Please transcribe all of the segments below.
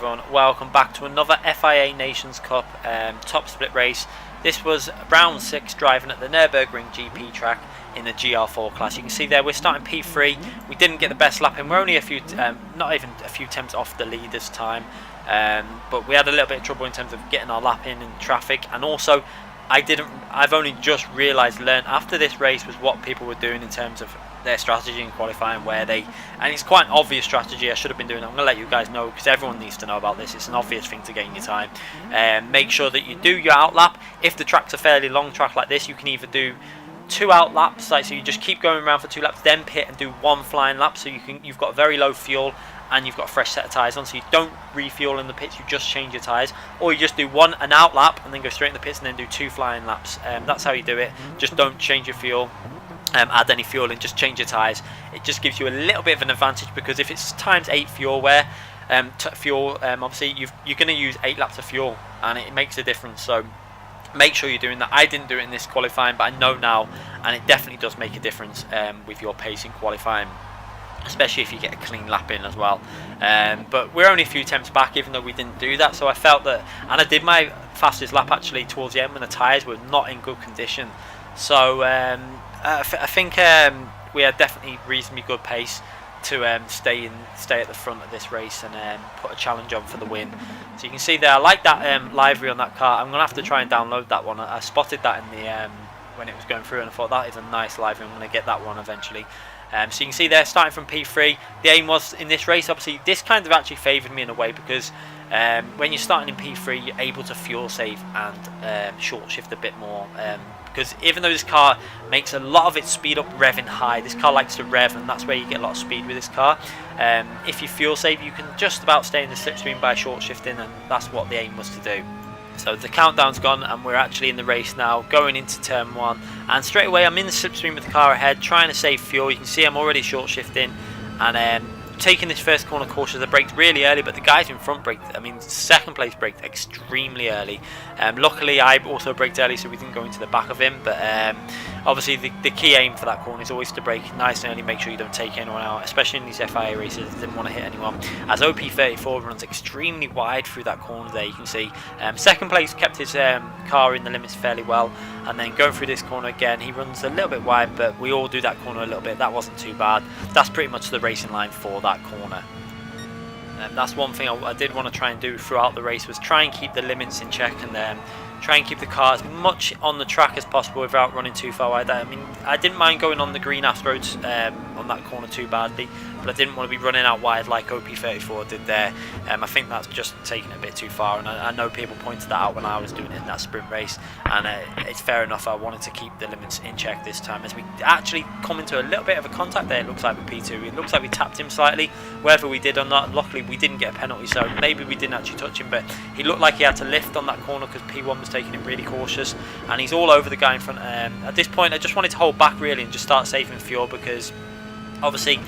everyone, welcome back to another FIA Nations Cup top split race. This was round 6 driving at the Nurburgring GP track in the GR4 class. You can see there we're starting P3. We didn't get the best lap in, we're only a few, not even a few tenths off the lead this time, but we had a little bit of trouble in terms of getting our lap in traffic. And also I've only just learned after this race was what people were doing in terms of their strategy in qualifying, and it's quite an obvious strategy. I should have been doing it. I'm going to let you guys know because everyone needs to know about this. It's an obvious thing to gain your time. Make sure that you do your out lap. If the track's a fairly long track like this, you can either do 2 out laps, so you just keep going around for 2 laps, then pit and do 1 flying lap, so you've got very low fuel and you've got a fresh set of tyres on, so you don't refuel in the pits, you just change your tyres. Or you just do an out lap and then go straight in the pits and then do 2 flying laps. That's how you do it. Just don't change your fuel. Add any fuel and just change your tyres. It just gives you a little bit of an advantage, because if it's times 8 fuel wear, obviously you're going to use 8 laps of fuel, and it makes a difference. So make sure you're doing that. I didn't do it in this qualifying, but I know now, and it definitely does make a difference with your pace in qualifying, especially if you get a clean lap in as well. But we're only a few tenths back, even though we didn't do that. So I felt that, and I did my fastest lap actually towards the end when the tyres were not in good condition. So I think we had definitely reasonably good pace to stay at the front of this race and put a challenge on for the win. So you can see there, I like that livery on that car. I'm going to have to try and download that one. I spotted that in the when it was going through, and I thought that is a nice livery. I'm going to get that one eventually. So you can see there, starting from P3, the aim was in this race, obviously this kind of actually favoured me in a way, because when you're starting in P3 you're able to fuel save and short shift a bit more, because even though this car makes a lot of its speed up revving high, this car likes to rev, and that's where you get a lot of speed with this car. If you fuel save, you can just about stay in the slipstream by short shifting, and that's what the aim was to do. So the countdown's gone and we're actually in the race now, going into turn 1, and straight away I'm in the slipstream with the car ahead, trying to save fuel. You can see I'm already short shifting and taking this first corner cautious. I braked really early, but the guys in front braked, second place braked extremely early. Luckily I also braked early, so we didn't go into the back of him, but obviously the key aim for that corner is always to brake nice and early, make sure you don't take anyone out, especially in these FIA races. Didn't want to hit anyone, as OP34 runs extremely wide through that corner there. You can see second place kept his car in the limits fairly well, and then going through this corner again he runs a little bit wide, but we all do that corner a little bit. That wasn't too bad. That's pretty much the racing line for that corner. That's one thing I did want to try and do throughout the race, was try and keep the limits in check and try and keep the car as much on the track as possible without running too far wide. I didn't mind going on the green Astros on that corner too badly, but I didn't want to be running out wide like OP34 did there. I think that's just taking it a bit too far, and I know people pointed that out when I was doing it in that sprint race, and it's fair enough. I wanted to keep the limits in check this time, as we actually come into a little bit of a contact there, it looks like, with P2. It looks like we tapped him slightly, whether we did or not. Luckily we didn't get a penalty, so maybe we didn't actually touch him, but he looked like he had to lift on that corner because P1 was taking it really cautious, and he's all over the guy in front. At this point I just wanted to hold back really and just start saving fuel, because obviously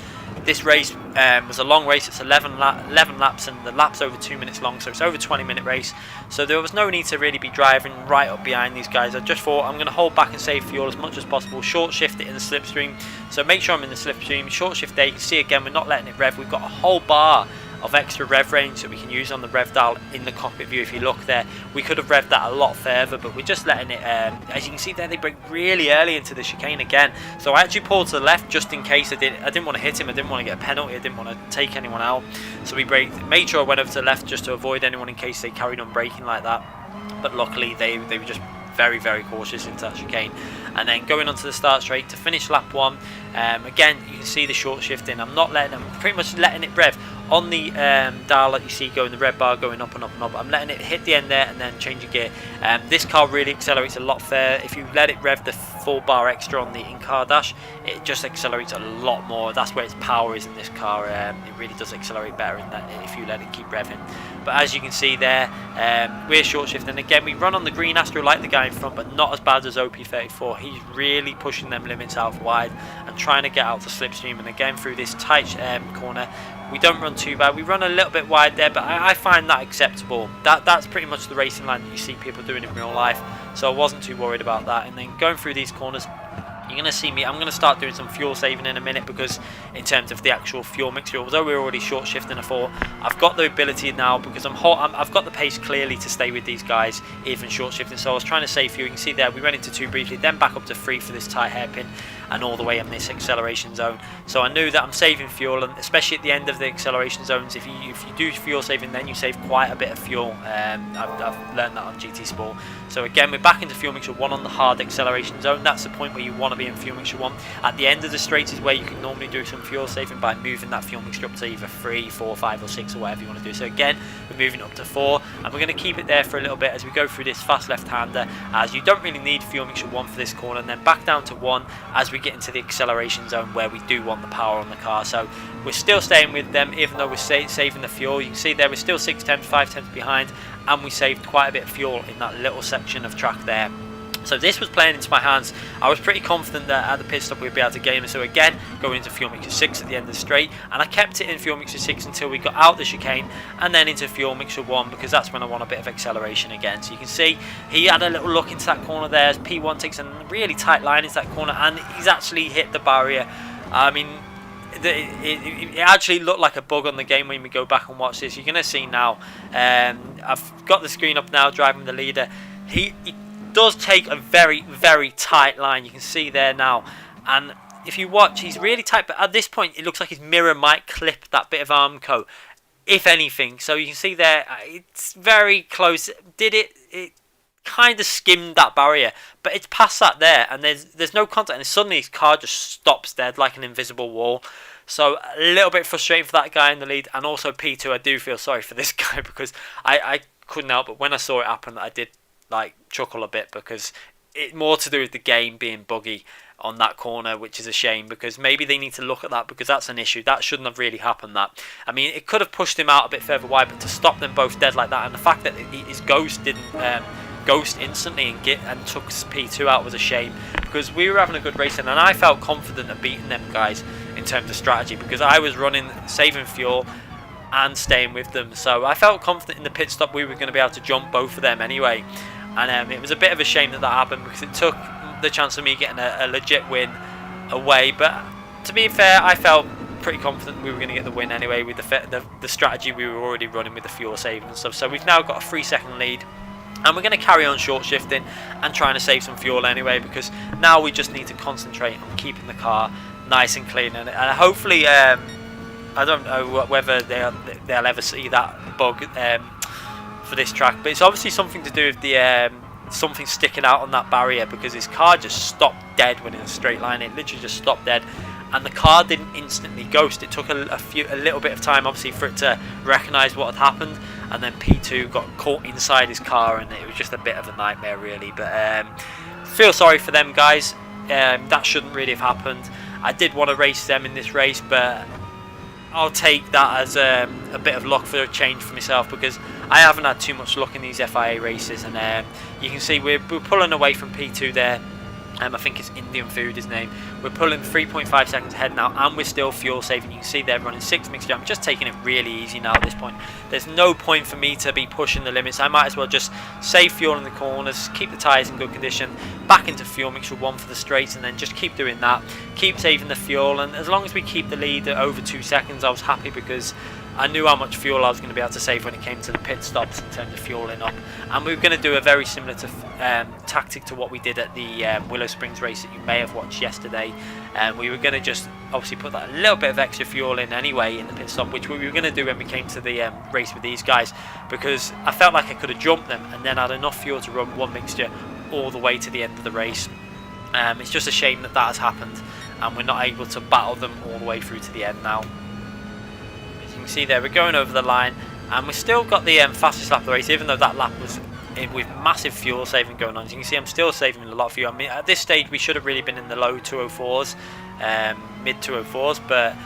this race was a long race. It's 11 laps, and the lap's over 2 minutes long, so it's over 20-minute race. So there was no need to really be driving right up behind these guys. I just thought I'm going to hold back and save fuel as much as possible, short shift it in the slipstream. So make sure I'm in the slipstream, short shift there. You can see again we're not letting it rev. We've got a whole bar of extra rev range that we can use on the rev dial in the cockpit view. If you look there, we could have revved that a lot further, but we're just letting it, as you can see there, they brake really early into the chicane again. So I actually pulled to the left just in case. I didn't want to hit him, I didn't want to get a penalty, I didn't want to take anyone out. So we made sure I went over to the left just to avoid anyone in case they carried on braking like that. But luckily they were just very, very cautious into that chicane. And then going onto the start straight to finish lap 1, again you can see the short shifting. I'm pretty much letting it rev on the dial that you see going, the red bar going up and up and up. I'm letting it hit the end there and then changing gear. This car really accelerates a lot further. If you let it rev the full bar extra on the in-car dash, it just accelerates a lot more. That's where its power is in this car. It really does accelerate better in that if you let it keep revving. But as you can see there, we're short shifting again. We run on the green Astro like the guy in front, but not as bad as OP34. He's really pushing them limits out wide and trying to get out the slipstream. And again through this tight corner, we don't run too bad. We run a little bit wide there, but I find that acceptable. That's pretty much the racing line that you see people doing in real life, so I wasn't too worried about that. And then going through these corners, You're going to see me, I'm going to start doing some fuel saving in a minute, because in terms of the actual fuel mixture, although we're already short shifting a 4, I've got the ability now, because I've got the pace clearly to stay with these guys even short shifting. So I was trying to save fuel. You can see there we went into 2 briefly, then back up to 3 for this tight hairpin, and all the way in this acceleration zone. So I knew that I'm saving fuel, and especially at the end of the acceleration zones, if you do fuel saving, then you save quite a bit of fuel. I've learned that on GT Sport. So again, we're back into fuel mixture 1 on the hard acceleration zone. That's the point where you want to be in fuel mixture 1. At the end of the straight is where you can normally do some fuel saving by moving that fuel mixture up to either 3, 4, 5 or 6 or whatever you want to do. So again, we're moving up to 4, and we're going to keep it there for a little bit as we go through this fast left-hander, as you don't really need fuel mixture 1 for this corner, and then back down to 1 as we get into the acceleration zone where we do want the power on the car. So we're still staying with them even though we're saving the fuel. You can see there we're still 6 tenths, 5 tenths behind, and we saved quite a bit of fuel in that little section of track there. So this was playing into my hands. I was pretty confident that at the pit stop we'd be able to gain it. So again, going into fuel mixture 6 at the end of the straight, and I kept it in fuel mixture 6 until we got out the chicane, and then into fuel mixture 1, because that's when I want a bit of acceleration again. So you can see he had a little look into that corner there as P1 takes a really tight line into that corner, and he's actually hit the barrier. I mean, it actually looked like a bug on the game when we go back and watch this. You're going to see now, I've got the screen up now, driving the leader. He does take a very, very tight line. You can see there now, and if you watch, he's really tight, but at this point it looks like his mirror might clip that bit of Armco, if anything. So you can see there, it's very close. It kind of skimmed that barrier, but it's past that there, and there's no contact, and suddenly his car just stops dead like an invisible wall. So a little bit frustrating for that guy in the lead, and also P2. I do feel sorry for this guy, because I couldn't help but when I saw it happen, I did like chuckle a bit, because it's more to do with the game being buggy on that corner, which is a shame, because maybe they need to look at that, because that's an issue. That shouldn't have really happened. That, I mean, it could have pushed him out a bit further wide, but to stop them both dead like that, and the fact that his ghost didn't ghost instantly and took P2 out was a shame, because we were having a good race, and I felt confident of beating them guys in terms of strategy, because I was running, saving fuel and staying with them. So I felt confident in the pit stop we were going to be able to jump both of them anyway. And it was a bit of a shame that happened, because it took the chance of me getting a legit win away. But to be fair, I felt pretty confident we were going to get the win anyway with the strategy we were already running with the fuel saving and stuff. So we've now got a 3-second lead, and we're going to carry on short shifting and trying to save some fuel anyway, because now we just need to concentrate on keeping the car nice and clean. And hopefully, I don't know whether they'll ever see that bug for this track, but it's obviously something to do with the something sticking out on that barrier, because his car just stopped dead when in a straight line. It literally just stopped dead, and the car didn't instantly ghost. It took a little bit of time, obviously, for it to recognise what had happened, and then P2 got caught inside his car, and it was just a bit of a nightmare really. But feel sorry for them guys. That shouldn't really have happened. I did want to race them in this race, but I'll take that as a bit of luck for a change for myself, because I haven't had too much luck in these FIA races. And you can see we're pulling away from P2 there. I think it's Indian Food, his name. We're pulling 3.5 seconds ahead now, and we're still fuel saving. You can see they're running 6 mixture. I'm just taking it really easy now at this point. There's no point for me to be pushing the limits. I might as well just save fuel in the corners, keep the tyres in good condition, back into fuel mixture 1 for the straights, and then just keep doing that. Keep saving the fuel, and as long as we keep the lead at over 2 seconds, I was happy, because I knew how much fuel I was going to be able to save when it came to the pit stops in terms of fueling up. And we were going to do a very similar tactic to what we did at the Willow Springs race that you may have watched yesterday. And we were going to just obviously put that little bit of extra fuel in anyway in the pit stop, which we were going to do when we came to the race with these guys, because I felt like I could have jumped them and then had enough fuel to run 1 mixture all the way to the end of the race. It's just a shame that has happened, and we're not able to battle them all the way through to the end now. You can see there we're going over the line, and we've still got the fastest lap of the race, even though that lap was with massive fuel saving going on. As you can see, I'm still saving a lot of fuel. I mean, at this stage we should have really been in the low 204s, mid 204s, but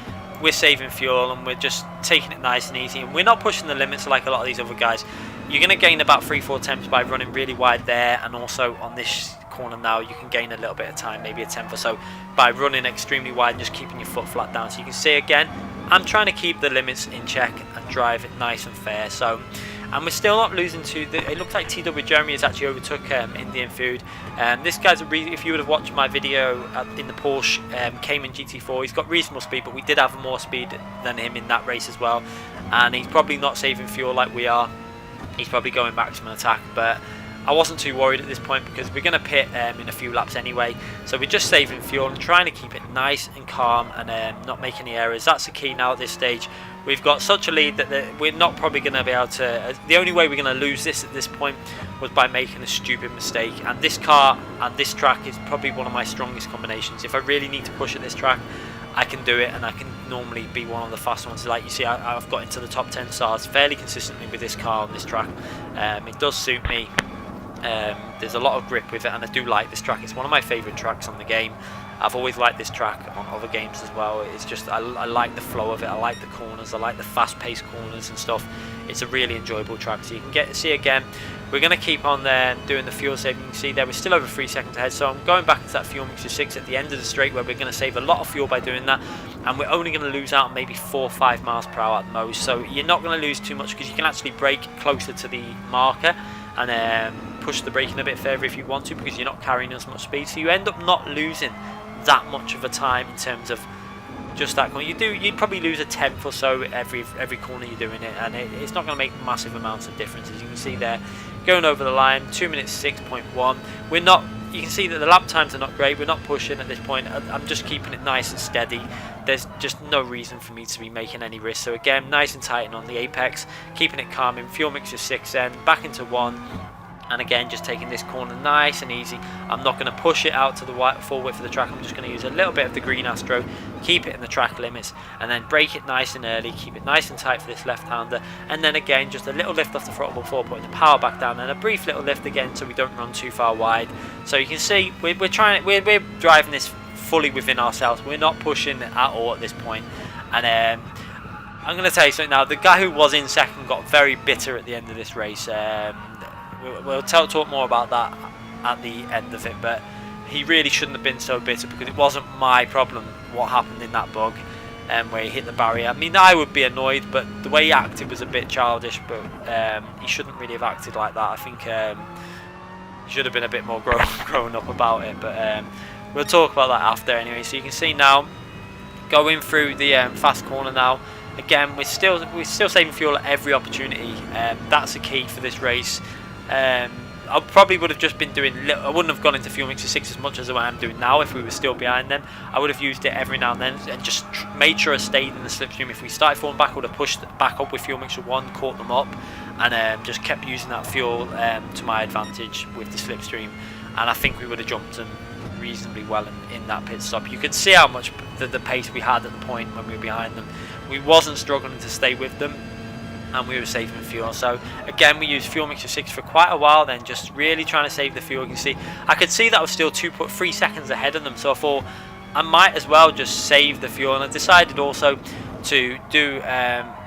we're saving fuel and we're just taking it nice and easy, and we're not pushing the limits like a lot of these other guys. You're going to gain about 3-4 tenths by running really wide there, and also on this corner now you can gain a little bit of time, maybe a tenth or so, by running extremely wide and just keeping your foot flat down. So you can see again, I'm trying to keep the limits in check and drive it nice and fair. So and we're still not losing to the, it looks like TW Jeremy has actually overtook Indian Food. This guy's if you would have watched my video in the Porsche Cayman GT4, he's got reasonable speed, but we did have more speed than him in that race as well, and he's probably not saving fuel like we are. He's probably going maximum attack, but I wasn't too worried at this point because we're going to pit in a few laps anyway. So we're just saving fuel and trying to keep it nice and calm and not make any errors. That's the key now at this stage. We've got such a lead that we're not probably going to be able to... the only way we're going to lose this at this point was by making a stupid mistake. And this car and this track is probably one of my strongest combinations. If I really need to push at this track, I can do it, and I can normally be one of the fast ones. Like you see, I've got into the top 10 stars fairly consistently with this car on this track. It does suit me. There's a lot of grip with it, and I do like this track. It's one of my favourite tracks on the game. I've always liked this track on other games as well. It's just I like the flow of it. I like the corners. I like the fast-paced corners and stuff. It's a really enjoyable track. So you can see again. We're going to keep on there doing the fuel saving. You can see there we're still over 3 seconds ahead. So I'm going back into that fuel mixture 6 at the end of the straight, where we're going to save a lot of fuel by doing that, and we're only going to lose out maybe 4 or 5 miles per hour at most. So you're not going to lose too much because you can actually brake closer to the marker and push the braking a bit further if you want to, because you're not carrying as much speed. So you end up not losing that much of a time in terms of just that corner. You'd probably lose a tenth or so every corner you're doing it, and it's not going to make massive amounts of difference. As you can see there, going over the line, 2 minutes 6.1. We're not. You can see that the lap times are not great. We're not pushing at this point. I'm just keeping it nice and steady. There's just no reason for me to be making any risk. So again, nice and tight on the apex, keeping it calm in fuel mixture 6, then back into 1. And again, just taking this corner nice and easy. I'm not going to push it out to the full width of the track. I'm just going to use a little bit of the green Astro, keep it in the track limits, and then brake it nice and early, keep it nice and tight for this left-hander. And then again, just a little lift off the throttle before putting the power back down, and a brief little lift again so we don't run too far wide. So you can see we're driving this fully within ourselves. We're not pushing at all at this point. And I'm going to tell you something now. The guy who was in second got very bitter at the end of this race. We'll talk more about that at the end of it, but he really shouldn't have been so bitter because it wasn't my problem what happened in that bug where he hit the barrier. I mean, I would be annoyed, but the way he acted was a bit childish, but he shouldn't really have acted like that. I think he should have been a bit more grown up about it, but we'll talk about that after anyway. So you can see now, going through the fast corner now, again, we're still saving fuel at every opportunity. That's the key for this race. I probably would have just been doing I wouldn't have gone into fuel mixer 6 as much as I am doing now if we were still behind them. I would have used it every now and then and just made sure I stayed in the slipstream. If we started falling back, I would have pushed back up with fuel mixer 1, caught them up, and just kept using that fuel to my advantage with the slipstream, and I think we would have jumped them reasonably well in that pit stop. You could see how much the pace we had at the point when we were behind them. We wasn't struggling to stay with them, and we were saving fuel. So again, we used fuel mixture 6 for quite a while, then just really trying to save the fuel. You can see I could see that I was still 3 seconds ahead of them, so I thought I might as well just save the fuel, and I decided also to do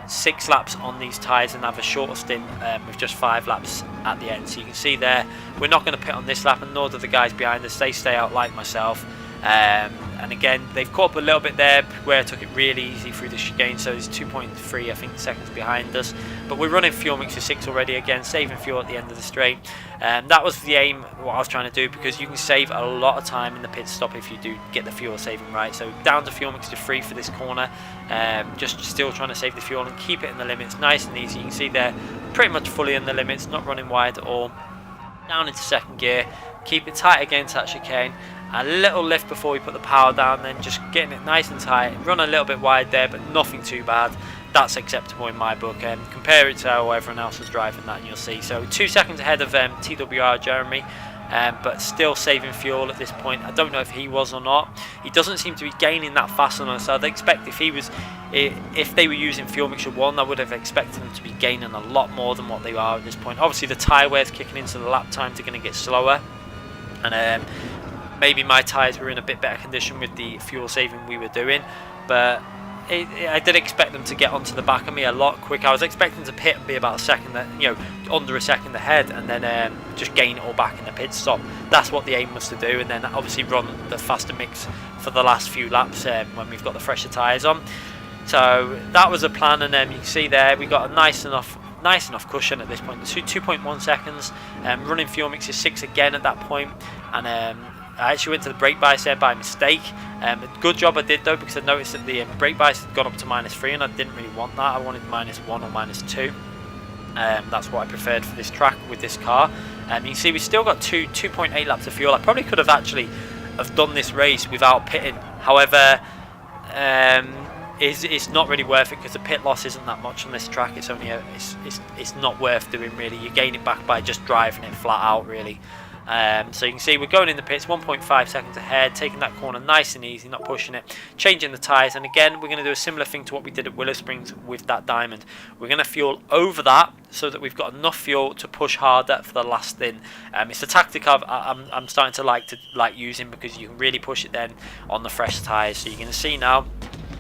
6 laps on these tyres and have a shorter stint with just 5 laps at the end. So you can see there, we're not going to pit on this lap, and nor do the guys behind us. They stay out like myself. And again, they've caught up a little bit there where I took it really easy through the chicane, so it's 2.3 I think seconds behind us, but we're running fuel mixture 6 already, again saving fuel at the end of the straight. That was the aim, what I was trying to do, because you can save a lot of time in the pit stop if you do get the fuel saving right. So down to fuel mixture 3 for this corner, just still trying to save the fuel and keep it in the limits, nice and easy. You can see they're pretty much fully in the limits, not running wide at all. Down into second gear, keep it tight against that chicane, a little lift before we put the power down, then just getting it nice and tight, run a little bit wide there, but nothing too bad. That's acceptable in my book. Compare it to how everyone else was driving that and you'll see. So 2 seconds ahead of TWR Jeremy, but still saving fuel at this point. I don't know if he was or not. He doesn't seem to be gaining that fast on us, so I'd expect if they were using fuel mixture 1, I would have expected them to be gaining a lot more than what they are at this point. Obviously the tyre wear's kicking in, so the lap times are going to get slower, and maybe my tyres were in a bit better condition with the fuel saving we were doing, but I did expect them to get onto the back of me a lot quicker. I was expecting to pit and be about a second, under a second ahead, and then just gain it all back in the pit stop. That's what the aim was to do, and then obviously run the faster mix for the last few laps when we've got the fresher tyres on. So that was a plan, and you can see there we got a nice enough nice enough cushion at this point. 2.1 seconds. Running fuel mix is 6 again at that point, and I actually went to the brake bias there by mistake. A good job I did though, because I noticed that the brake bias had gone up to -3, and I didn't really want that. I wanted -1 or -2. That's what I preferred for this track with this car. You can see we've still got 2.8 laps of fuel. I probably could have actually done this race without pitting. However, it's not really worth it, because the pit loss isn't that much on this track. It's only it's not worth doing really. You gain it back by just driving it flat out really. So you can see we're going in the pits 1.5 seconds ahead, taking that corner nice and easy, not pushing it, changing the tyres, and again we're going to do a similar thing to what we did at Willow Springs with that diamond. We're going to fuel over that so that we've got enough fuel to push harder for the last stint. It's a tactic I'm starting to like using, because you can really push it then on the fresh tyres. So you're going to see now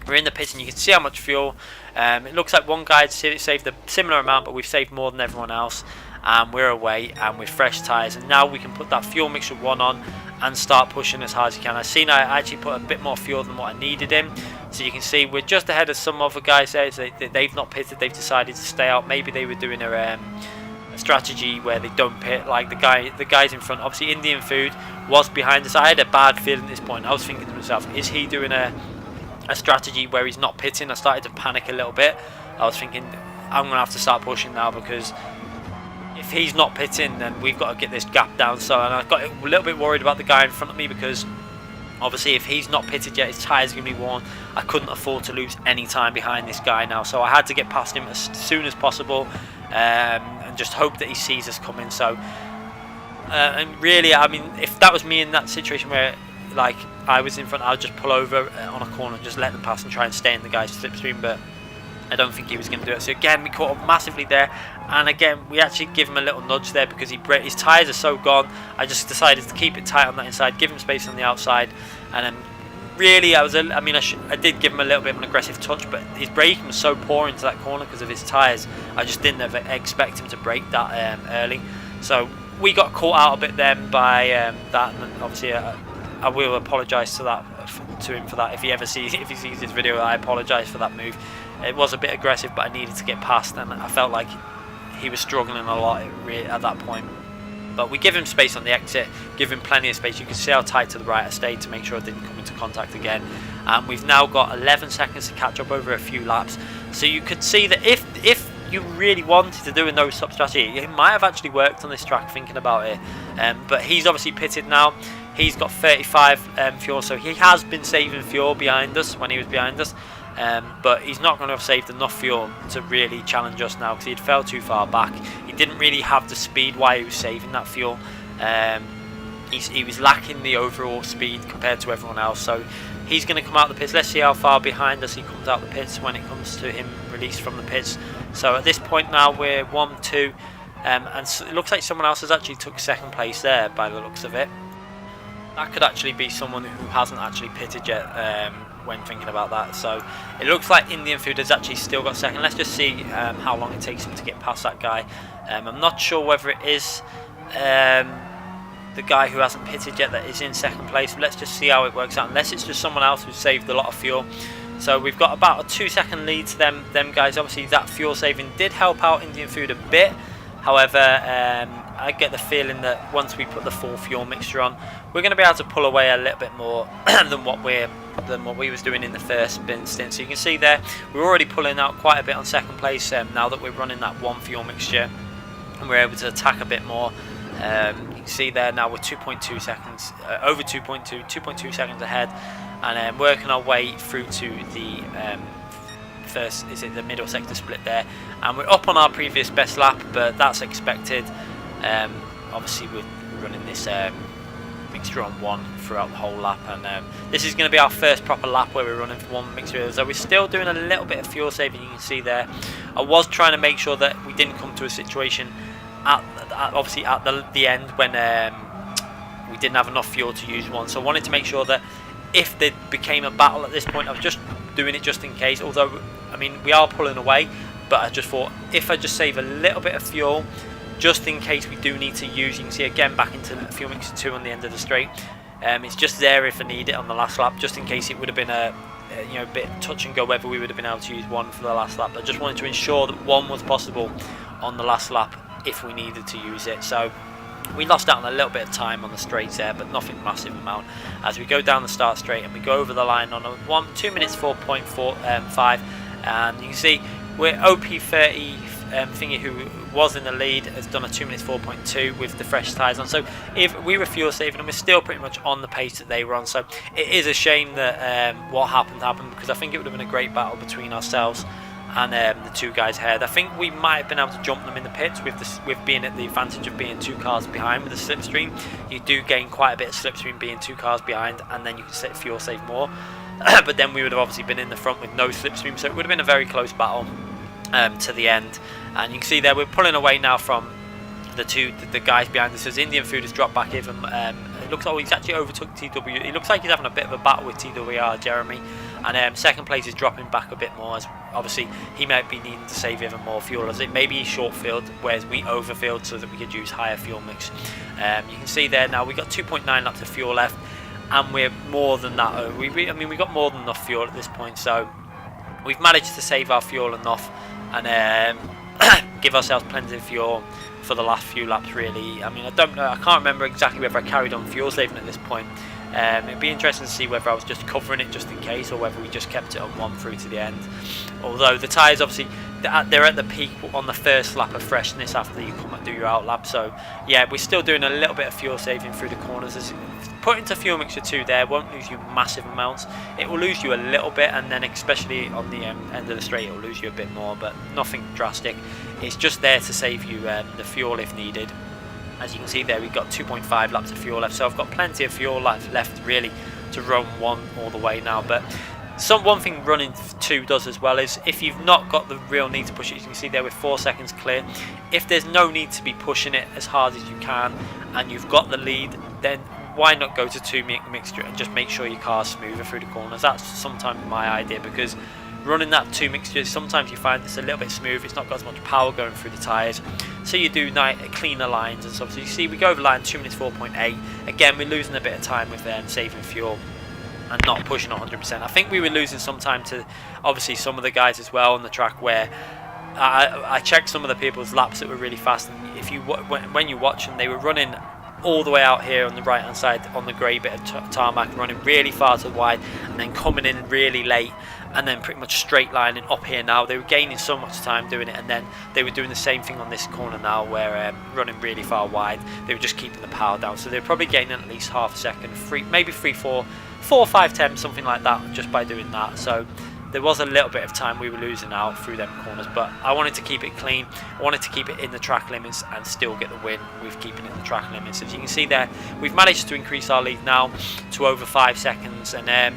we're in the pits and you can see how much fuel. It looks like one guy saved a similar amount, but we've saved more than everyone else. And we're away and with fresh tyres, and now we can put that fuel mixture 1 on and start pushing as hard as you can. I've seen I actually put a bit more fuel than what I needed in, so you can see we're just ahead of some other guys there. They've not pitted, they've decided to stay out. Maybe they were doing a strategy where they don't pit, like the guys in front. Obviously Indian Food was behind us. I had a bad feeling at this point. I was thinking to myself, is he doing a strategy where he's not pitting? I started to panic a little bit. I was thinking, I'm going to have to start pushing now, because if he's not pitting, then we've got to get this gap down. So, and I got a little bit worried about the guy in front of me, because obviously if he's not pitted yet, his tyres are going to be worn. I couldn't afford to lose any time behind this guy now, so I had to get past him as soon as possible, and just hope that he sees us coming. So and really, I mean, if that was me in that situation where like I was in front, I would just pull over on a corner and just let them pass and try and stay in the guy's slipstream, but I don't think he was going to do it. So again, we caught up massively there, and again we actually give him a little nudge there, because his tyres are so gone. I just decided to keep it tight on that inside, give him space on the outside, and then really I did give him a little bit of an aggressive touch, but his braking was so poor into that corner because of his tyres. I just didn't ever expect him to brake that early, so we got caught out a bit then by that, and obviously I will apologise to him for that. If he sees this video, I apologise for that move. It was a bit aggressive, but I needed to get past, and I felt like he was struggling a lot at that point. But we give him space on the exit, give him plenty of space. You can see how tight to the right I stayed to make sure I didn't come into contact again. And we've now got 11 seconds to catch up over a few laps. So you could see that if you really wanted to do a no-stop strategy, it might have actually worked on this track, thinking about it. But he's obviously pitted now. He's got 35 fuel, so he has been saving fuel behind us when he was behind us. But he's not going to have saved enough fuel to really challenge us now, because he fell too far back. He didn't really have the speed while he was saving that fuel. He was lacking the overall speed compared to everyone else, so he's going to come out the pits. Let's see how far behind us he comes out the pits when it comes to him released from the pits. So at this point now we're 1-2, and so it looks like someone else has actually took second place there by the looks of it. That could actually be someone who hasn't actually pitted yet, when thinking about that. So it looks like Indian Food has actually still got second. Let's just see how long it takes him to get past that guy. I'm not sure whether it is the guy who hasn't pitted yet that is in second place. Let's just see how it works out, unless it's just someone else who's saved a lot of fuel. So we've got about a 2-second lead to them guys. Obviously that fuel saving did help out Indian Food a bit. However, I get the feeling that once we put the full fuel mixture on, we're going to be able to pull away a little bit more than what we was doing in the first stint. So you can see there, we're already pulling out quite a bit on second place now that we're running that one fuel mixture, and we're able to attack a bit more. You can see there now we're 2.2 seconds, over 2.2 seconds ahead, and working our way through to the the middle sector split there, and we're up on our previous best lap, but that's expected. Obviously we're running this mixture on one throughout the whole lap, and this is going to be our first proper lap where we're running one mixture, so we're still doing a little bit of fuel saving. You can see there I was trying to make sure that we didn't come to a situation obviously at the end when we didn't have enough fuel to use one, so I wanted to make sure that if there became a battle at this point, I was just doing it just in case. Although I mean we are pulling away, but I just thought if I just save a little bit of fuel just in case we do need to use. You can see again back into fuel mixer 2 on the end of the straight. It's just there if I need it on the last lap, just in case it would have been a bit touch and go whether we would have been able to use one for the last lap. I just wanted to ensure that one was possible on the last lap if we needed to use it. So we lost out on a little bit of time on the straights there, but nothing massive amount. As we go down the start straight and we go over the line on a 2 minutes 4.45, and you can see we're OP30 thingy, who was in the lead, has done a 2 minutes 4.2 with the fresh tyres on. So if we were fuel saving, and we're still pretty much on the pace that they were on. So it is a shame that what happened, because I think it would have been a great battle between ourselves and the two guys ahead. I think we might have been able to jump them in the pits with being at the advantage of being 2 cars behind with the slipstream. You do gain quite a bit of slipstream being 2 cars behind, and then you can fuel save more. But then we would have obviously been in the front with no slipstream, so it would have been a very close battle to the end. And you can see there we're pulling away now from the guys behind us, as Indian Food has dropped back even. It looks like he's actually overtook TW. It looks like he's having a bit of a battle with TWR Jeremy, and second place is dropping back a bit more, as obviously he might be needing to save even more fuel, as it maybe short filled, whereas we overfilled so that we could use higher fuel mix. You can see there now we got 2.9 laps of fuel left, and we're more than that. I mean, we got more than enough fuel at this point, so we've managed to save our fuel enough and give ourselves plenty of fuel for the last few laps, really. I mean, I don't know, I can't remember exactly whether I carried on fuel saving at this point. It'd be interesting to see whether I was just covering it just in case, or whether we just kept it on one through to the end. Although the tyres, obviously, they're at the peak on the first lap of freshness after you come and do your out lap. So yeah, we're still doing a little bit of fuel saving through the corners. Put into fuel mixture 2 there won't lose you massive amounts. It will lose you a little bit, and then especially on the end of the straight it will lose you a bit more, but nothing drastic. It's just there to save you the fuel if needed. As you can see there, we've got 2.5 laps of fuel left, so I've got plenty of fuel left really to run 1 all the way now. But one thing running 2 does as well is, if you've not got the real need to push it, as you can see there with 4 seconds clear, if there's no need to be pushing it as hard as you can and you've got the lead, then why not go to 2 mixture and just make sure your car's smoother through the corners? That's sometimes my idea, because running that 2 mixtures, sometimes you find it's a little bit smooth, it's not got as much power going through the tyres, so you do cleaner lines and stuff. So you see we go over line 2 minutes 4.8. Again, we're losing a bit of time with saving fuel and not pushing 100%. I think we were losing some time to obviously some of the guys as well on the track, where I checked some of the people's laps that were really fast, and if you when you watch them, they were running all the way out here on the right hand side on the grey bit of tarmac, running really far to the wide, and then coming in really late, and then pretty much straight lining up here now. They were gaining so much time doing it, and then they were doing the same thing on this corner now, where running really far wide. They were just keeping the power down, so they're probably gaining at least half a second, maybe 3, 4, 5 10, something like that, just by doing that. So there was a little bit of time we were losing out through them corners, but I wanted to keep it clean. I wanted to keep it in the track limits and still get the win with keeping it in the track limits. As you can see there, we've managed to increase our lead now to over 5 seconds, and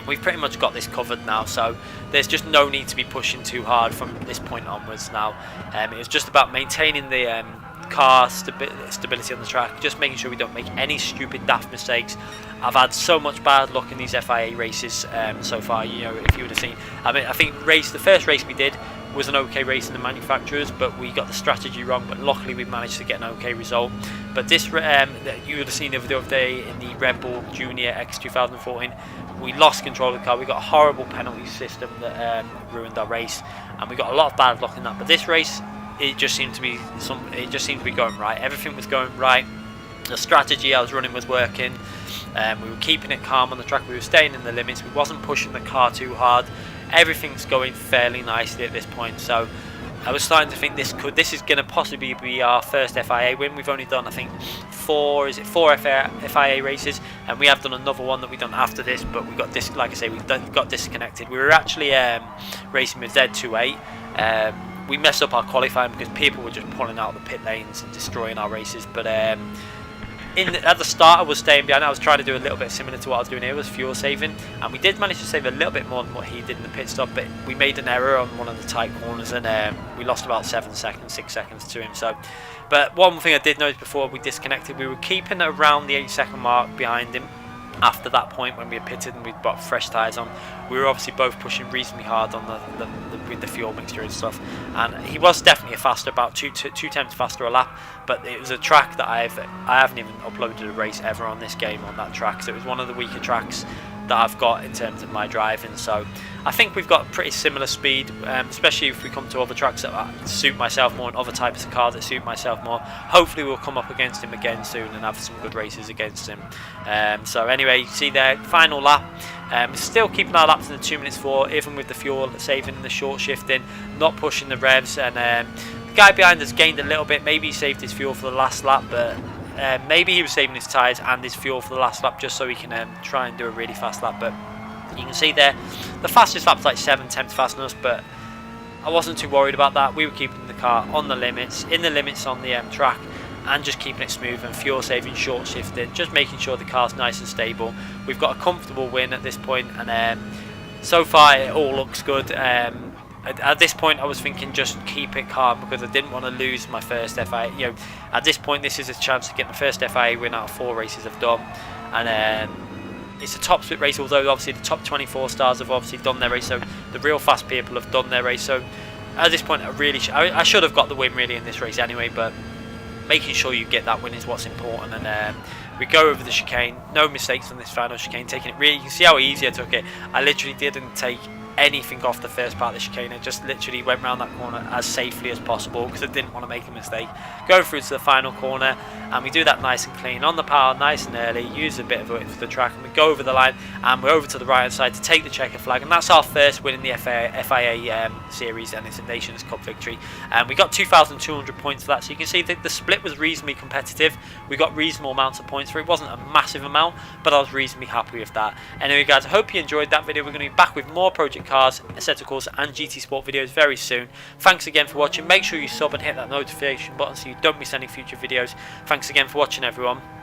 we've pretty much got this covered now, so there's just no need to be pushing too hard from this point onwards now. It was just about maintaining the car stability on the track, just making sure we don't make any stupid daft mistakes. I've had so much bad luck in these FIA races so far. You know, if you would have seen, I mean, I think the first race we did was an okay race in the manufacturers, but we got the strategy wrong, but luckily we managed to get an okay result. But this you would have seen the other day in the Red Bull Junior X 2014, we lost control of the car. We got a horrible penalty system that ruined our race, and we got a lot of bad luck in that. But this race, it just seemed to be going right. Everything was going right. The strategy I was running was working. We were keeping it calm on the track. We were staying in the limits. We wasn't pushing the car too hard. Everything's going fairly nicely at this point. So I was starting to think this is going to possibly be our first FIA win. We've only done, I think, 4 FIA races, and we have done another one that we've done after this, but we got this, like I say, we got disconnected. We were actually racing with Z28. We messed up our qualifying because people were just pulling out the pit lanes and destroying our races. But at the start, I was staying behind. I was trying to do a little bit similar to what I was doing here, was fuel saving, and we did manage to save a little bit more than what he did in the pit stop. But we made an error on one of the tight corners, and we lost about 6 seconds to him. So, but one thing I did notice before we disconnected, we were keeping around the 8-second mark behind him. After that point, when we had pitted and we'd got fresh tyres on, we were obviously both pushing reasonably hard on with the fuel mixture and stuff. And he was definitely faster, about two tenths faster a lap. But it was a track that I haven't even uploaded a race ever on this game on that track. So it was one of the weaker tracks that I've got in terms of my driving. So I think we've got pretty similar speed, especially if we come to other tracks that suit myself more and other types of cars that suit myself more. Hopefully we'll come up against him again soon and have some good races against him. So anyway, you see there, final lap. Still keeping our laps in the 2 minutes 4, even with the fuel saving and the short shifting, not pushing the revs. And the guy behind us gained a little bit. Maybe he saved his fuel for the last lap, but maybe he was saving his tyres and his fuel for the last lap just so he can try and do a really fast lap. But you can see there, the fastest lap's like 7 tenths faster than us, but I wasn't too worried about that. We were keeping the car on the limits, in the limits on the track, and just keeping it smooth and fuel saving, short shifting, just making sure the car's nice and stable. We've got a comfortable win at this point, and so far it all looks good. At this point I was thinking just keep it calm because I didn't want to lose my first FIA. You know, at this point this is a chance to get my first FIA win out of 4 races I've done, and it's a top split race, although obviously the top 24 stars have obviously done their race, so the real fast people have done their race. So at this point I should have got the win really in this race anyway, but making sure you get that win is what's important. And we go over the chicane, no mistakes on this final chicane, taking it really, you can see how easy I took it. I literally didn't take anything off the first part of the chicane. I just literally went around that corner as safely as possible because I didn't want to make a mistake. Going through to the final corner, and we do that nice and clean on the power, nice and early, use a bit of it for the track, and we go over the line and we're over to the right hand side to take the checker flag, and that's our first win in the FIA series, and it's a Nations Cup victory. And we got 2,200 points for that, so you can see that the split was reasonably competitive. We got reasonable amounts of points for it. It wasn't a massive amount, but I was reasonably happy with that. Anyway guys, I hope you enjoyed that video. We're going to be back with more Project Cars, Assetto Corsa and GT Sport videos very soon. Thanks again for watching. Make sure you sub and hit that notification button so you don't miss any future videos. Thanks again for watching everyone.